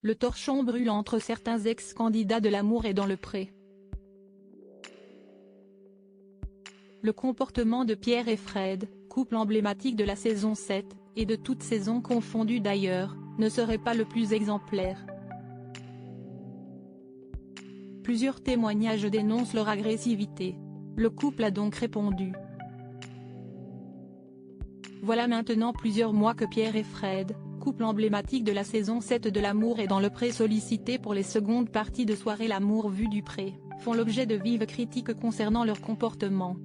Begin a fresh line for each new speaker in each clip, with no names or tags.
Le torchon brûle entre certains ex-candidats de L'amour est dans le pré. Le comportement de Pierre et Fred, couple emblématique de la saison 7, et de toutes saisons confondues d'ailleurs, ne serait pas le plus exemplaire. Plusieurs témoignages dénoncent leur agressivité. Le couple a donc répondu. Voilà maintenant plusieurs mois que Pierre et Fred, couple emblématique de la saison 7 de L'amour est dans le pré sollicité pour les secondes parties de soirée L'amour vu du pré, font l'objet de vives critiques concernant leur comportement.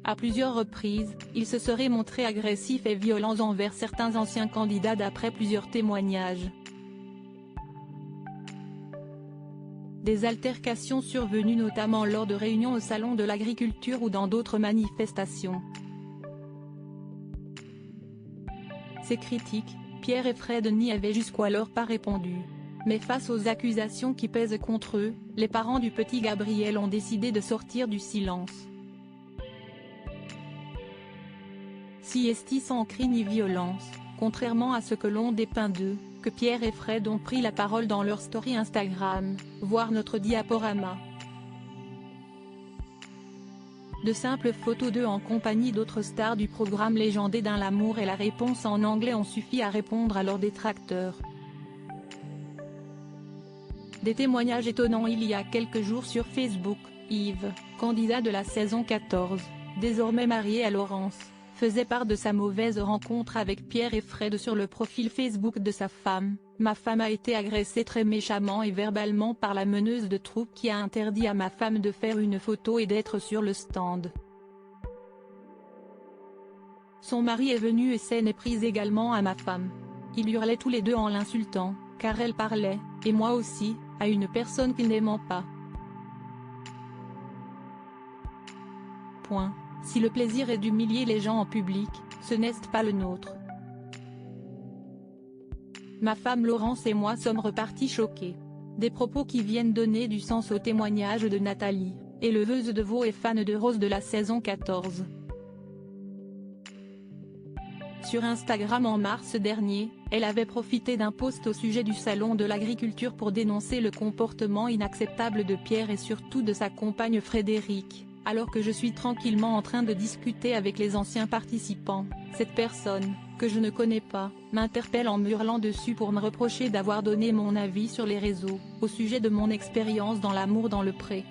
À plusieurs reprises, ils se seraient montrés agressifs et violents envers certains anciens candidats d'après plusieurs témoignages. Des altercations survenues notamment lors de réunions au salon de l'agriculture ou dans d'autres manifestations. Ces critiques, Pierre et Fred n'y avaient jusqu'alors pas répondu. Mais face aux accusations qui pèsent contre eux, les parents du petit Gabriel ont décidé de sortir du silence. Si esti sans cri ni violence, contrairement à ce que l'on dépeint d'eux, que Pierre et Fred ont pris la parole dans leur story Instagram, voire notre diaporama. De simples photos d'eux en compagnie d'autres stars du programme légendé d'un L'amour et la réponse en anglais ont suffi à répondre à leurs détracteurs. Des témoignages étonnants il y a quelques jours sur Facebook. Yves, candidat de la saison 14, désormais marié à Laurence, faisait part de sa mauvaise rencontre avec Pierre et Fred sur le profil Facebook de sa femme. Ma femme a été agressée très méchamment et verbalement par la meneuse de troupe qui a interdit à ma femme de faire une photo et d'être sur le stand. Son mari est venu et s'en est pris également à ma femme. Ils hurlaient tous les deux en l'insultant, car elle parlait, et moi aussi, à une personne qu'il n'aimait pas. Point. Si le plaisir est d'humilier les gens en public, ce n'est pas le nôtre. Ma femme Laurence et moi sommes repartis choqués. Des propos qui viennent donner du sens au témoignage de Nathalie, éleveuse de veaux et fan de roses de la saison 14. Sur Instagram en mars dernier, elle avait profité d'un post au sujet du salon de l'agriculture pour dénoncer le comportement inacceptable de Pierre et surtout de sa compagne Frédéric. Alors que je suis tranquillement en train de discuter avec les anciens participants, cette personne, que je ne connais pas, m'interpelle en me hurlant dessus pour me reprocher d'avoir donné mon avis sur les réseaux, au sujet de mon expérience dans L'amour dans le pré.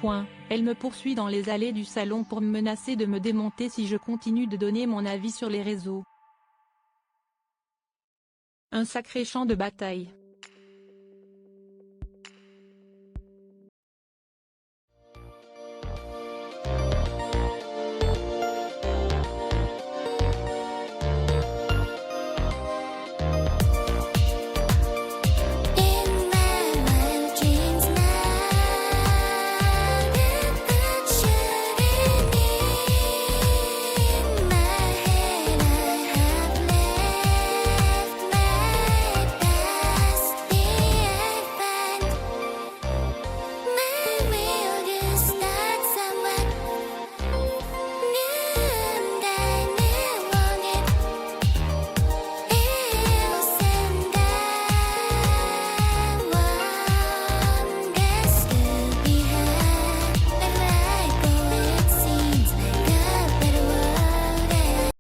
Point. Elle me poursuit dans les allées du salon pour me menacer de me démonter si je continue de donner mon avis sur les réseaux. Un sacré champ de bataille.